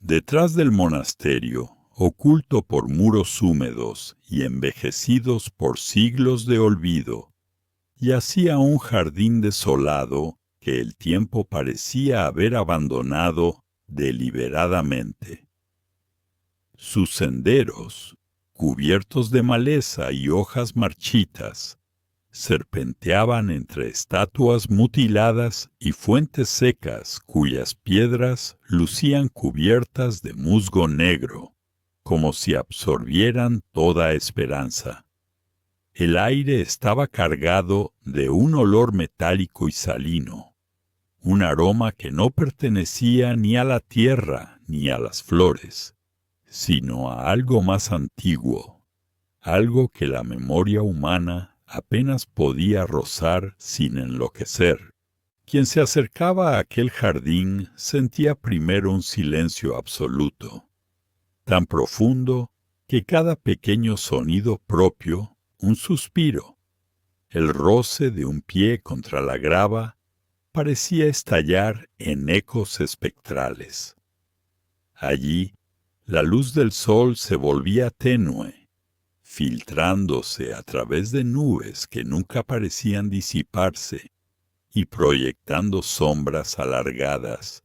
Detrás del monasterio, oculto por muros húmedos y envejecidos por siglos de olvido, yacía un jardín desolado que el tiempo parecía haber abandonado deliberadamente. Sus senderos, cubiertos de maleza y hojas marchitas, serpenteaban entre estatuas mutiladas y fuentes secas cuyas piedras lucían cubiertas de musgo negro, como si absorbieran toda esperanza. El aire estaba cargado de un olor metálico y salino, un aroma que no pertenecía ni a la tierra ni a las flores, sino a algo más antiguo, algo que la memoria humana apenas podía rozar sin enloquecer. Quien se acercaba a aquel jardín sentía primero un silencio absoluto, tan profundo que cada pequeño sonido propio, un suspiro, el roce de un pie contra la grava, parecía estallar en ecos espectrales. Allí, la luz del sol se volvía tenue, filtrándose a través de nubes que nunca parecían disiparse y proyectando sombras alargadas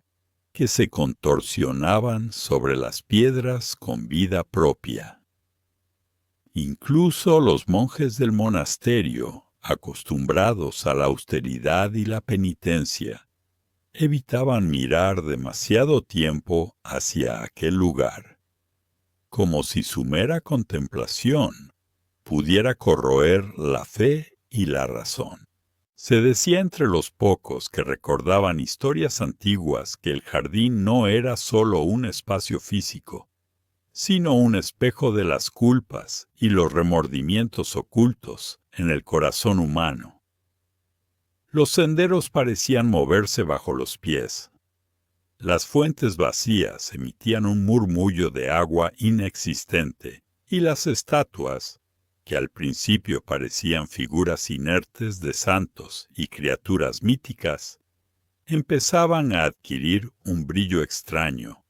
que se contorsionaban sobre las piedras con vida propia. Incluso los monjes del monasterio, acostumbrados a la austeridad y la penitencia, evitaban mirar demasiado tiempo hacia aquel lugar, como si su mera contemplación pudiera corroer la fe y la razón. Se decía entre los pocos que recordaban historias antiguas que el jardín no era solo un espacio físico, sino un espejo de las culpas y los remordimientos ocultos en el corazón humano. Los senderos parecían moverse bajo los pies. Las fuentes vacías emitían un murmullo de agua inexistente, y las estatuas, que al principio parecían figuras inertes de santos y criaturas míticas, empezaban a adquirir un brillo extraño,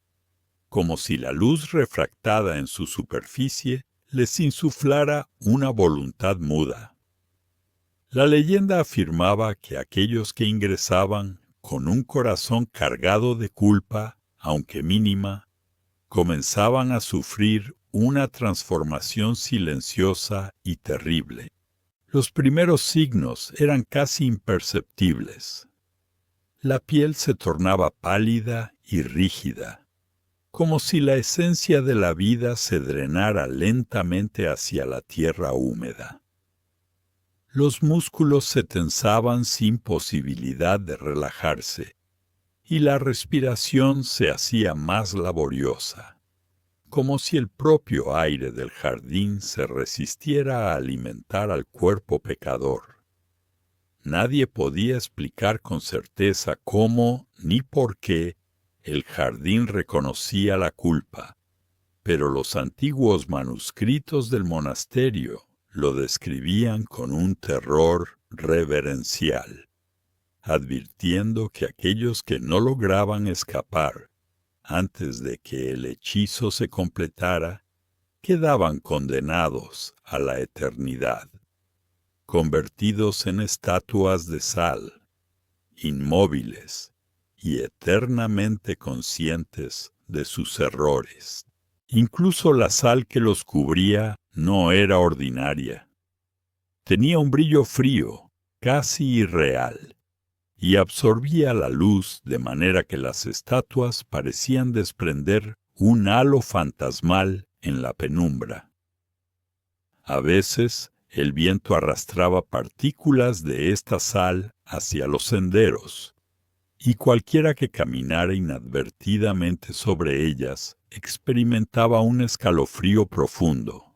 como si la luz refractada en su superficie les insuflara una voluntad muda. La leyenda afirmaba que aquellos que ingresaban con un corazón cargado de culpa, aunque mínima, comenzaban a sufrir una transformación silenciosa y terrible. Los primeros signos eran casi imperceptibles. La piel se tornaba pálida y rígida, como si la esencia de la vida se drenara lentamente hacia la tierra húmeda. Los músculos se tensaban sin posibilidad de relajarse, y la respiración se hacía más laboriosa, como si el propio aire del jardín se resistiera a alimentar al cuerpo pecador. Nadie podía explicar con certeza cómo ni por qué el jardín reconocía la culpa, pero los antiguos manuscritos del monasterio lo describían con un terror reverencial, advirtiendo que aquellos que no lograban escapar antes de que el hechizo se completara, quedaban condenados a la eternidad, convertidos en estatuas de sal, inmóviles y eternamente conscientes de sus errores. Incluso la sal que los cubría no era ordinaria. Tenía un brillo frío, casi irreal, y absorbía la luz de manera que las estatuas parecían desprender un halo fantasmal en la penumbra. A veces el viento arrastraba partículas de esta sal hacia los senderos, y cualquiera que caminara inadvertidamente sobre ellas experimentaba un escalofrío profundo,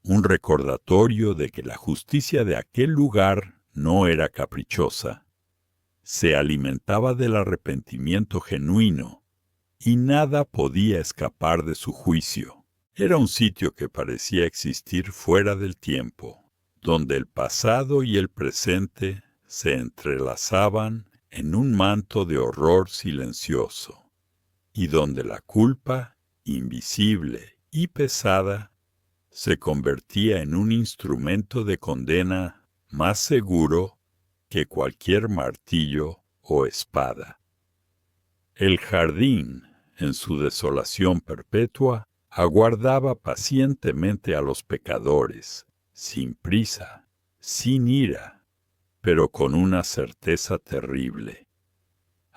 un recordatorio de que la justicia de aquel lugar no era caprichosa. Se alimentaba del arrepentimiento genuino, y nada podía escapar de su juicio. Era un sitio que parecía existir fuera del tiempo, donde el pasado y el presente se entrelazaban en un manto de horror silencioso, y donde la culpa, invisible y pesada, se convertía en un instrumento de condena más seguro que cualquier martillo o espada. El jardín, en su desolación perpetua, aguardaba pacientemente a los pecadores, sin prisa, sin ira, pero con una certeza terrible.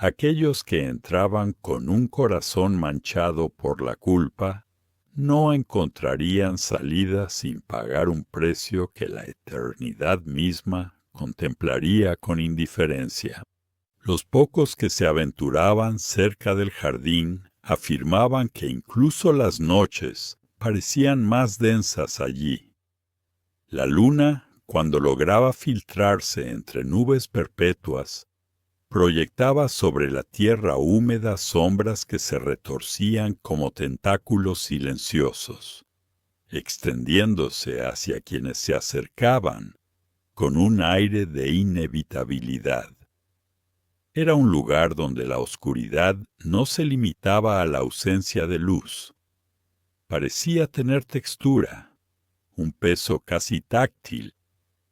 Aquellos que entraban con un corazón manchado por la culpa no encontrarían salida sin pagar un precio que la eternidad misma contemplaría con indiferencia. Los pocos que se aventuraban cerca del jardín afirmaban que incluso las noches parecían más densas allí. La luna, cuando lograba filtrarse entre nubes perpetuas, proyectaba sobre la tierra húmeda sombras que se retorcían como tentáculos silenciosos, extendiéndose hacia quienes se acercaban con un aire de inevitabilidad. Era un lugar donde la oscuridad no se limitaba a la ausencia de luz. Parecía tener textura, un peso casi táctil,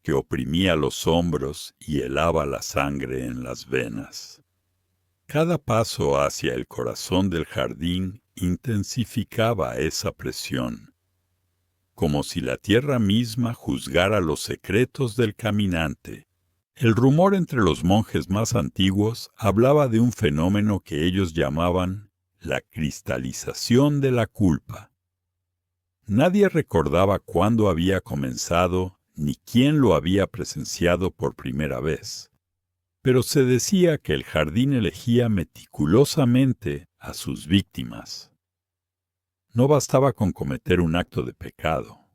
que oprimía los hombros y helaba la sangre en las venas. Cada paso hacia el corazón del jardín intensificaba esa presión, como si la tierra misma juzgara los secretos del caminante. El rumor entre los monjes más antiguos hablaba de un fenómeno que ellos llamaban la cristalización de la culpa. Nadie recordaba cuándo había comenzado ni quién lo había presenciado por primera vez, pero se decía que el jardín elegía meticulosamente a sus víctimas. No bastaba con cometer un acto de pecado.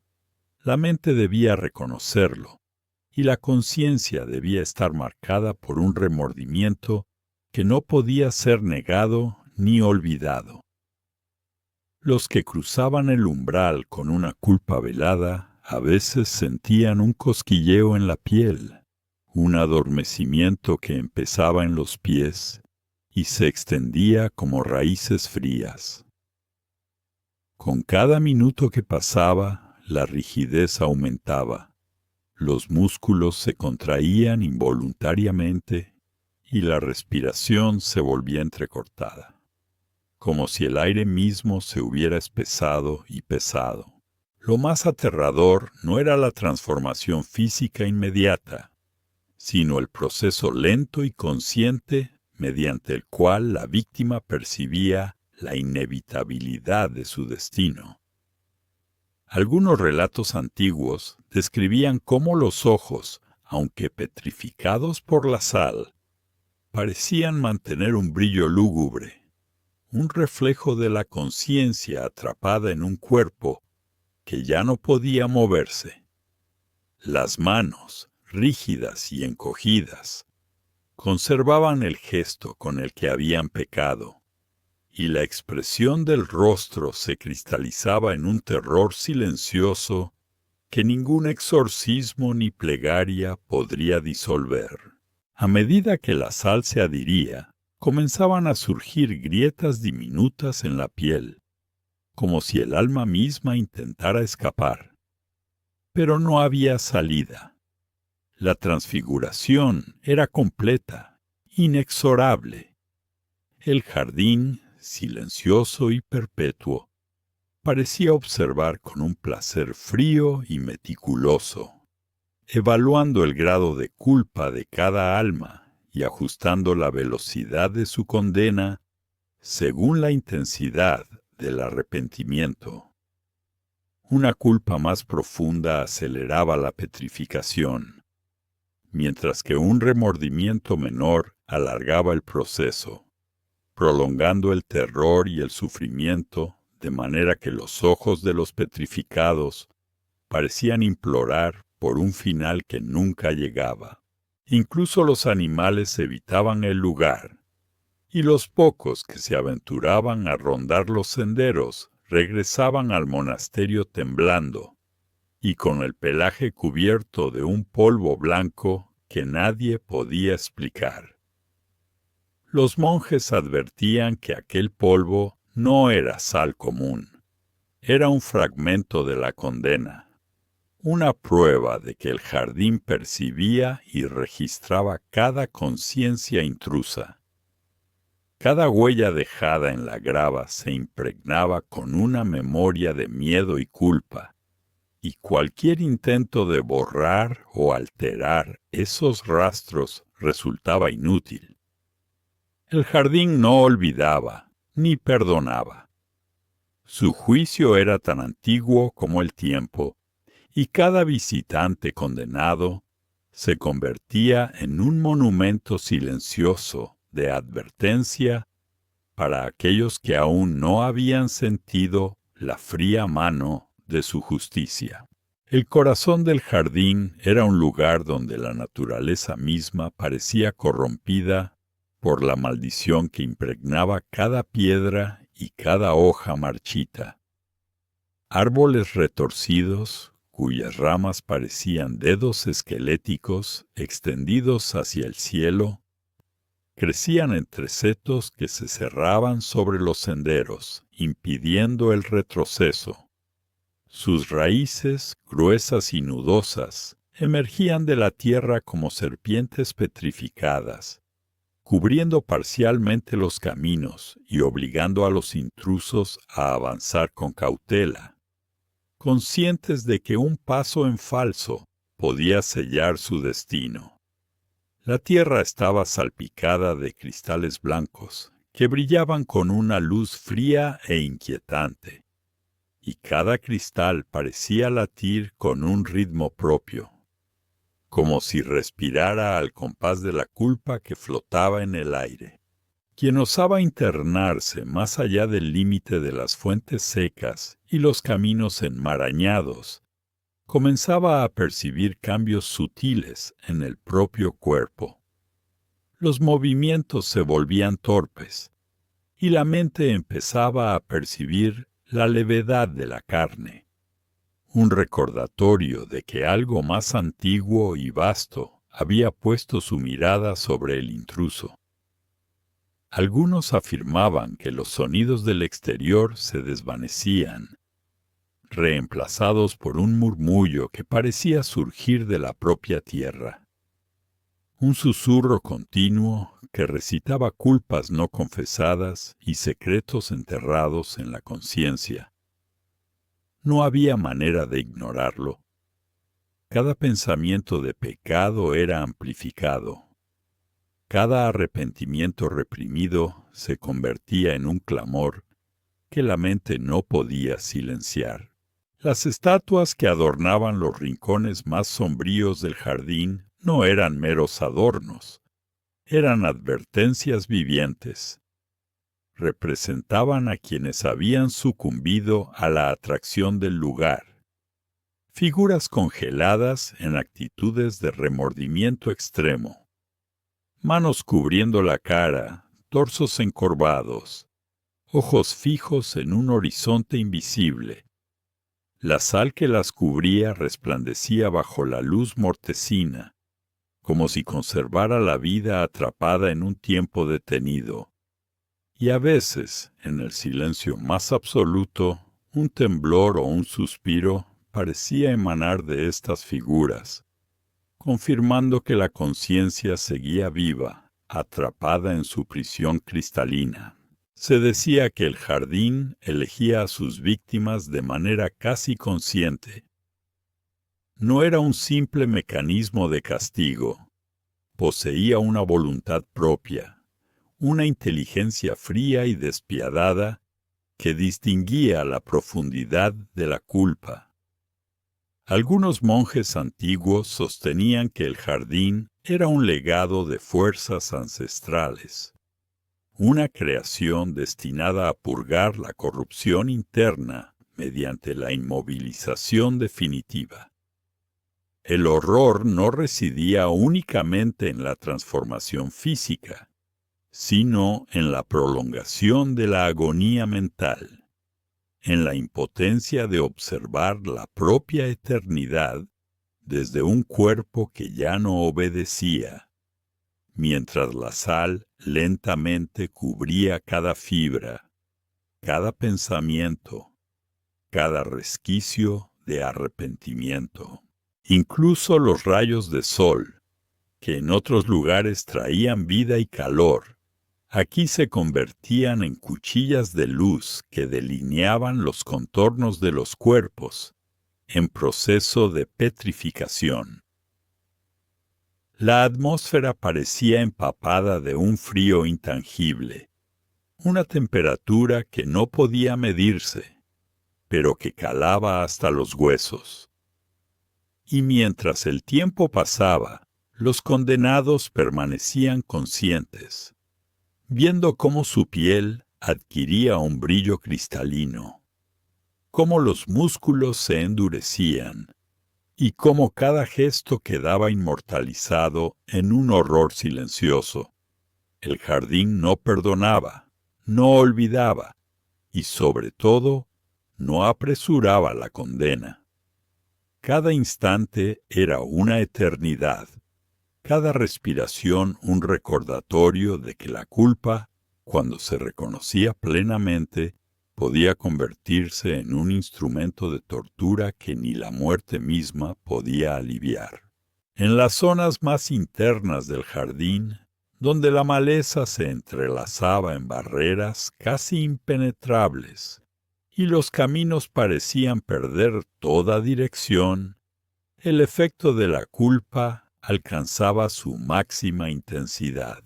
La mente debía reconocerlo, y la conciencia debía estar marcada por un remordimiento que no podía ser negado ni olvidado. Los que cruzaban el umbral con una culpa velada a veces sentían un cosquilleo en la piel, un adormecimiento que empezaba en los pies y se extendía como raíces frías. Con cada minuto que pasaba, la rigidez aumentaba, los músculos se contraían involuntariamente y la respiración se volvía entrecortada, como si el aire mismo se hubiera espesado y pesado. Lo más aterrador no era la transformación física inmediata, sino el proceso lento y consciente mediante el cual la víctima percibía la inevitabilidad de su destino. Algunos relatos antiguos describían cómo los ojos, aunque petrificados por la sal, parecían mantener un brillo lúgubre, un reflejo de la conciencia atrapada en un cuerpo que ya no podía moverse. Las manos, rígidas y encogidas, conservaban el gesto con el que habían pecado, y la expresión del rostro se cristalizaba en un terror silencioso que ningún exorcismo ni plegaria podría disolver. A medida que la sal se adhiría, comenzaban a surgir grietas diminutas en la piel, como si el alma misma intentara escapar. Pero no había salida. La transfiguración era completa, inexorable. El jardín, silencioso y perpetuo, parecía observar con un placer frío y meticuloso, evaluando el grado de culpa de cada alma y ajustando la velocidad de su condena según la intensidad del arrepentimiento. Una culpa más profunda aceleraba la petrificación, mientras que un remordimiento menor alargaba el proceso, prolongando el terror y el sufrimiento de manera que los ojos de los petrificados parecían implorar por un final que nunca llegaba. Incluso los animales evitaban el lugar, y los pocos que se aventuraban a rondar los senderos regresaban al monasterio temblando y con el pelaje cubierto de un polvo blanco que nadie podía explicar. Los monjes advertían que aquel polvo no era sal común, era un fragmento de la condena, una prueba de que el jardín percibía y registraba cada conciencia intrusa. Cada huella dejada en la grava se impregnaba con una memoria de miedo y culpa, y cualquier intento de borrar o alterar esos rastros resultaba inútil. El jardín no olvidaba ni perdonaba. Su juicio era tan antiguo como el tiempo, y cada visitante condenado se convertía en un monumento silencioso de advertencia para aquellos que aún no habían sentido la fría mano de su justicia. El corazón del jardín era un lugar donde la naturaleza misma parecía corrompida por la maldición que impregnaba cada piedra y cada hoja marchita. Árboles retorcidos, cuyas ramas parecían dedos esqueléticos extendidos hacia el cielo, crecían entre setos que se cerraban sobre los senderos, impidiendo el retroceso. Sus raíces, gruesas y nudosas, emergían de la tierra como serpientes petrificadas, cubriendo parcialmente los caminos y obligando a los intrusos a avanzar con cautela, conscientes de que un paso en falso podía sellar su destino. La tierra estaba salpicada de cristales blancos que brillaban con una luz fría e inquietante, y cada cristal parecía latir con un ritmo propio, como si respirara al compás de la culpa que flotaba en el aire. Quien osaba internarse más allá del límite de las fuentes secas y los caminos enmarañados, comenzaba a percibir cambios sutiles en el propio cuerpo. Los movimientos se volvían torpes, y la mente empezaba a percibir la levedad de la carne, un recordatorio de que algo más antiguo y vasto había puesto su mirada sobre el intruso. Algunos afirmaban que los sonidos del exterior se desvanecían, reemplazados por un murmullo que parecía surgir de la propia tierra. Un susurro continuo que recitaba culpas no confesadas y secretos enterrados en la conciencia. No había manera de ignorarlo. Cada pensamiento de pecado era amplificado. Cada arrepentimiento reprimido se convertía en un clamor que la mente no podía silenciar. Las estatuas que adornaban los rincones más sombríos del jardín no eran meros adornos, eran advertencias vivientes. Representaban a quienes habían sucumbido a la atracción del lugar, figuras congeladas en actitudes de remordimiento extremo, manos cubriendo la cara, torsos encorvados, ojos fijos en un horizonte invisible. La sal que las cubría resplandecía bajo la luz mortecina, como si conservara la vida atrapada en un tiempo detenido. Y a veces, en el silencio más absoluto, un temblor o un suspiro parecía emanar de estas figuras, confirmando que la conciencia seguía viva, atrapada en su prisión cristalina. Se decía que el jardín elegía a sus víctimas de manera casi consciente. No era un simple mecanismo de castigo. Poseía una voluntad propia, una inteligencia fría y despiadada que distinguía la profundidad de la culpa. Algunos monjes antiguos sostenían que el jardín era un legado de fuerzas ancestrales, una creación destinada a purgar la corrupción interna mediante la inmovilización definitiva. El horror no residía únicamente en la transformación física, sino en la prolongación de la agonía mental, en la impotencia de observar la propia eternidad desde un cuerpo que ya no obedecía, mientras la sal lentamente cubría cada fibra, cada pensamiento, cada resquicio de arrepentimiento. Incluso los rayos de sol, que en otros lugares traían vida y calor, aquí se convertían en cuchillas de luz que delineaban los contornos de los cuerpos en proceso de petrificación. La atmósfera parecía empapada de un frío intangible, una temperatura que no podía medirse, pero que calaba hasta los huesos. Y mientras el tiempo pasaba, los condenados permanecían conscientes, viendo cómo su piel adquiría un brillo cristalino, cómo los músculos se endurecían y cómo cada gesto quedaba inmortalizado en un horror silencioso. El jardín no perdonaba, no olvidaba y, sobre todo, no apresuraba la condena. Cada instante era una eternidad, cada respiración un recordatorio de que la culpa, cuando se reconocía plenamente, podía convertirse en un instrumento de tortura que ni la muerte misma podía aliviar. En las zonas más internas del jardín, donde la maleza se entrelazaba en barreras casi impenetrables, y los caminos parecían perder toda dirección, el efecto de la culpa alcanzaba su máxima intensidad.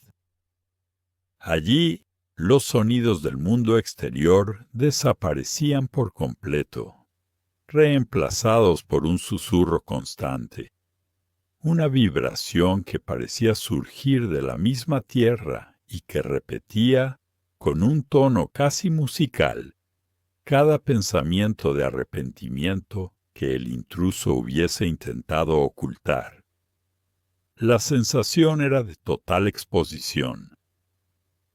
Allí, los sonidos del mundo exterior desaparecían por completo, reemplazados por un susurro constante, una vibración que parecía surgir de la misma tierra y que repetía, con un tono casi musical, cada pensamiento de arrepentimiento que el intruso hubiese intentado ocultar. La sensación era de total exposición.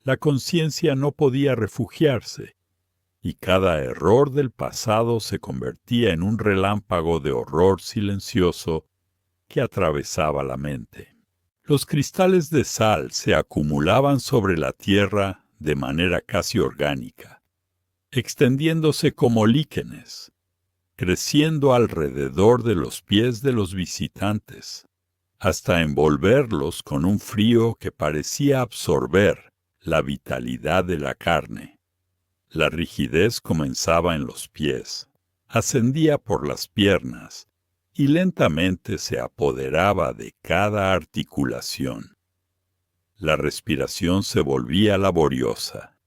La conciencia no podía refugiarse, y cada error del pasado se convertía en un relámpago de horror silencioso que atravesaba la mente. Los cristales de sal se acumulaban sobre la tierra de manera casi orgánica, extendiéndose como líquenes, creciendo alrededor de los pies de los visitantes, hasta envolverlos con un frío que parecía absorber la vitalidad de la carne. La rigidez comenzaba en los pies, ascendía por las piernas y lentamente se apoderaba de cada articulación. La respiración se volvía laboriosa.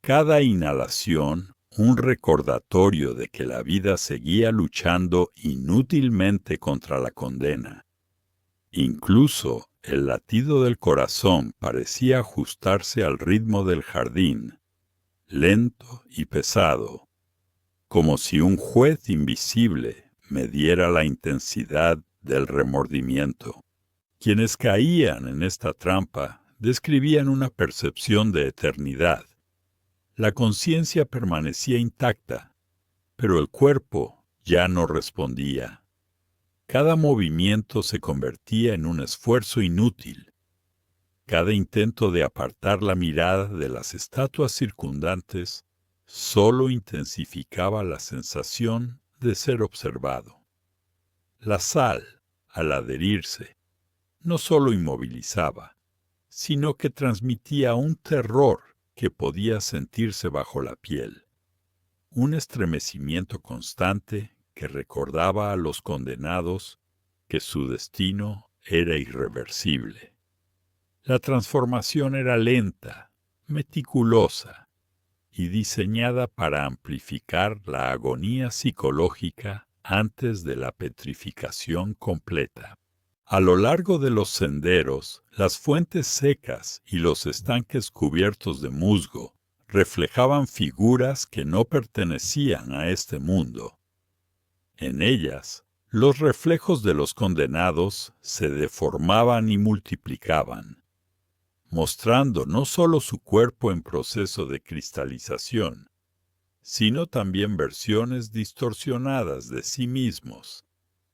Cada inhalación un recordatorio de que la vida seguía luchando inútilmente contra la condena. Incluso el latido del corazón parecía ajustarse al ritmo del jardín, lento y pesado, como si un juez invisible mediera la intensidad del remordimiento. Quienes caían en esta trampa describían una percepción de eternidad. La conciencia permanecía intacta, pero el cuerpo ya no respondía. Cada movimiento se convertía en un esfuerzo inútil. Cada intento de apartar la mirada de las estatuas circundantes solo intensificaba la sensación de ser observado. La sal, al adherirse, no solo inmovilizaba, sino que transmitía un terror que podía sentirse bajo la piel, un estremecimiento constante que recordaba a los condenados que su destino era irreversible. La transformación era lenta, meticulosa y diseñada para amplificar la agonía psicológica antes de la petrificación completa. A lo largo de los senderos, las fuentes secas y los estanques cubiertos de musgo reflejaban figuras que no pertenecían a este mundo. En ellas, los reflejos de los condenados se deformaban y multiplicaban, mostrando no solo su cuerpo en proceso de cristalización, sino también versiones distorsionadas de sí mismos,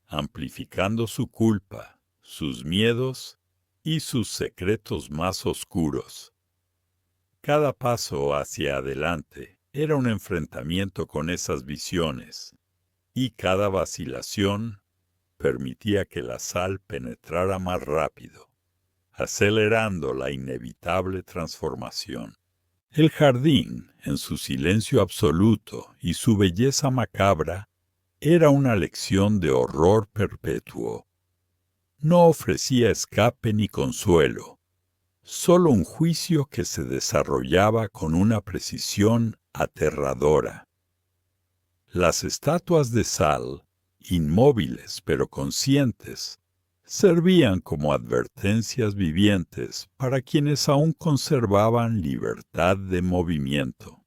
amplificando su culpa, sus miedos y sus secretos más oscuros. Cada paso hacia adelante era un enfrentamiento con esas visiones, y cada vacilación permitía que la sal penetrara más rápido, acelerando la inevitable transformación. El jardín, en su silencio absoluto y su belleza macabra, era una lección de horror perpetuo. No ofrecía escape ni consuelo, solo un juicio que se desarrollaba con una precisión aterradora. Las estatuas de sal, inmóviles pero conscientes, servían como advertencias vivientes para quienes aún conservaban libertad de movimiento.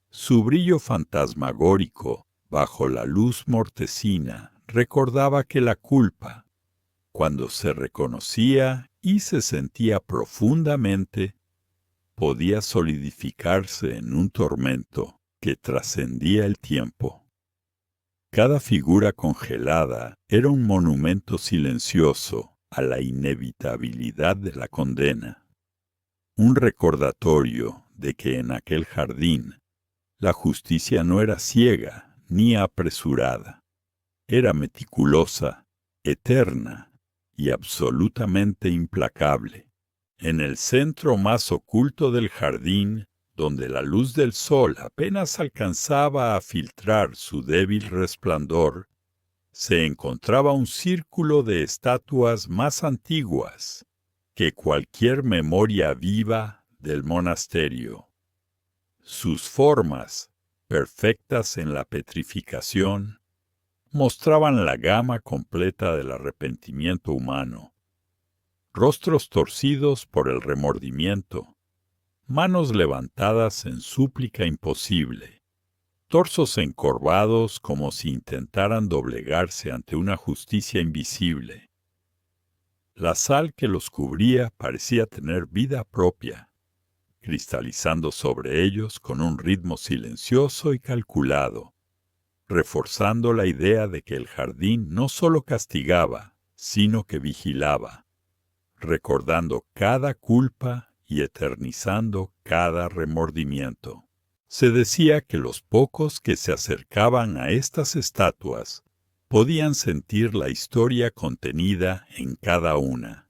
Su brillo fantasmagórico, bajo la luz mortecina, recordaba que la culpa, cuando se reconocía y se sentía profundamente, podía solidificarse en un tormento que trascendía el tiempo. Cada figura congelada era un monumento silencioso a la inevitabilidad de la condena, un recordatorio de que en aquel jardín la justicia no era ciega ni apresurada, era meticulosa, eterna y absolutamente implacable. En el centro más oculto del jardín, donde la luz del sol apenas alcanzaba a filtrar su débil resplandor, se encontraba un círculo de estatuas más antiguas que cualquier memoria viva del monasterio. Sus formas, perfectas en la petrificación, mostraban la gama completa del arrepentimiento humano. Rostros torcidos por el remordimiento, manos levantadas en súplica imposible, torsos encorvados como si intentaran doblegarse ante una justicia invisible. La sal que los cubría parecía tener vida propia, cristalizando sobre ellos con un ritmo silencioso y calculado, reforzando la idea de que el jardín no solo castigaba, sino que vigilaba, recordando cada culpa y eternizando cada remordimiento. Se decía que los pocos que se acercaban a estas estatuas podían sentir la historia contenida en cada una.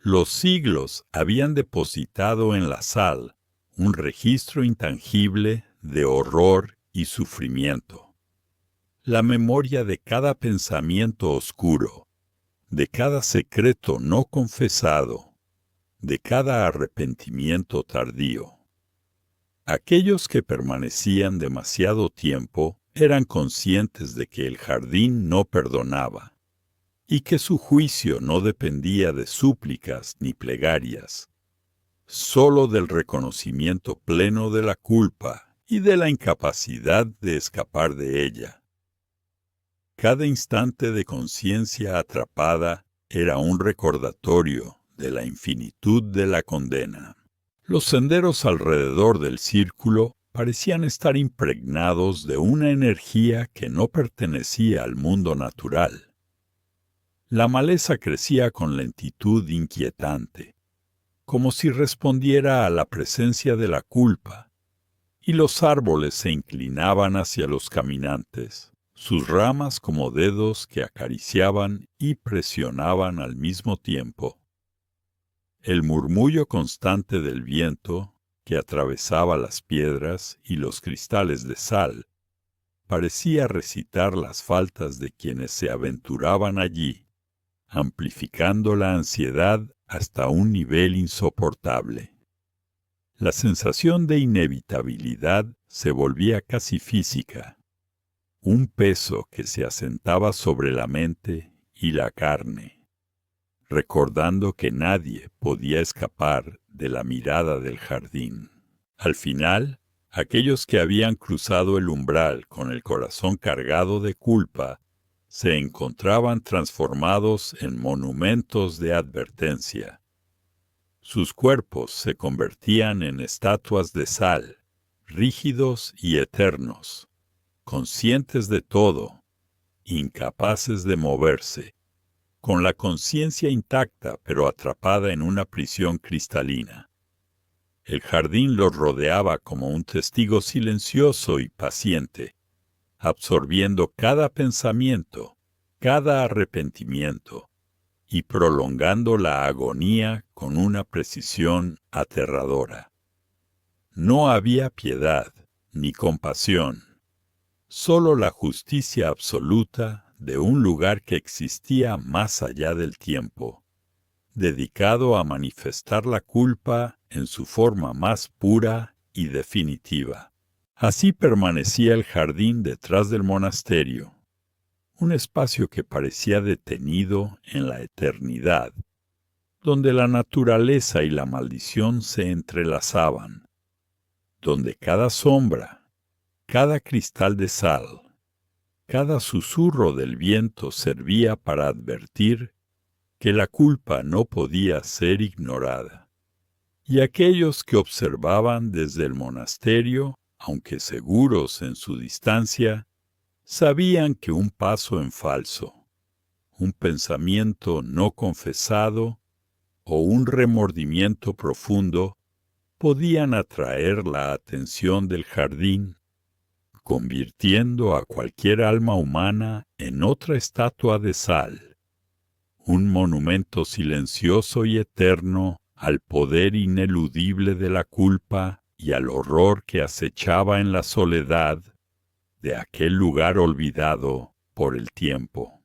Los siglos habían depositado en la sal un registro intangible de horror y sufrimiento. La memoria de cada pensamiento oscuro, de cada secreto no confesado, de cada arrepentimiento tardío. Aquellos que permanecían demasiado tiempo eran conscientes de que el jardín no perdonaba, y que su juicio no dependía de súplicas ni plegarias, solo del reconocimiento pleno de la culpa y de la incapacidad de escapar de ella. Cada instante de conciencia atrapada era un recordatorio de la infinitud de la condena. Los senderos alrededor del círculo parecían estar impregnados de una energía que no pertenecía al mundo natural. La maleza crecía con lentitud inquietante, como si respondiera a la presencia de la culpa, y los árboles se inclinaban hacia los caminantes, sus ramas como dedos que acariciaban y presionaban al mismo tiempo. El murmullo constante del viento, que atravesaba las piedras y los cristales de sal, parecía recitar las faltas de quienes se aventuraban allí, amplificando la ansiedad hasta un nivel insoportable. La sensación de inevitabilidad se volvía casi física, un peso que se asentaba sobre la mente y la carne, recordando que nadie podía escapar de la mirada del jardín. Al final, aquellos que habían cruzado el umbral con el corazón cargado de culpa se encontraban transformados en monumentos de advertencia. Sus cuerpos se convertían en estatuas de sal, rígidos y eternos, conscientes de todo, incapaces de moverse, con la conciencia intacta pero atrapada en una prisión cristalina. El jardín los rodeaba como un testigo silencioso y paciente, absorbiendo cada pensamiento, cada arrepentimiento, y prolongando la agonía con una precisión aterradora. No había piedad ni compasión, solo la justicia absoluta de un lugar que existía más allá del tiempo, dedicado a manifestar la culpa en su forma más pura y definitiva. Así permanecía el jardín detrás del monasterio, un espacio que parecía detenido en la eternidad, donde la naturaleza y la maldición se entrelazaban, donde cada sombra, cada cristal de sal, cada susurro del viento servía para advertir que la culpa no podía ser ignorada. Y aquellos que observaban desde el monasterio, aunque seguros en su distancia, sabían que un paso en falso, un pensamiento no confesado o un remordimiento profundo podían atraer la atención del jardín, convirtiendo a cualquier alma humana en otra estatua de sal, un monumento silencioso y eterno al poder ineludible de la culpa y al horror que acechaba en la soledad de aquel lugar olvidado por el tiempo.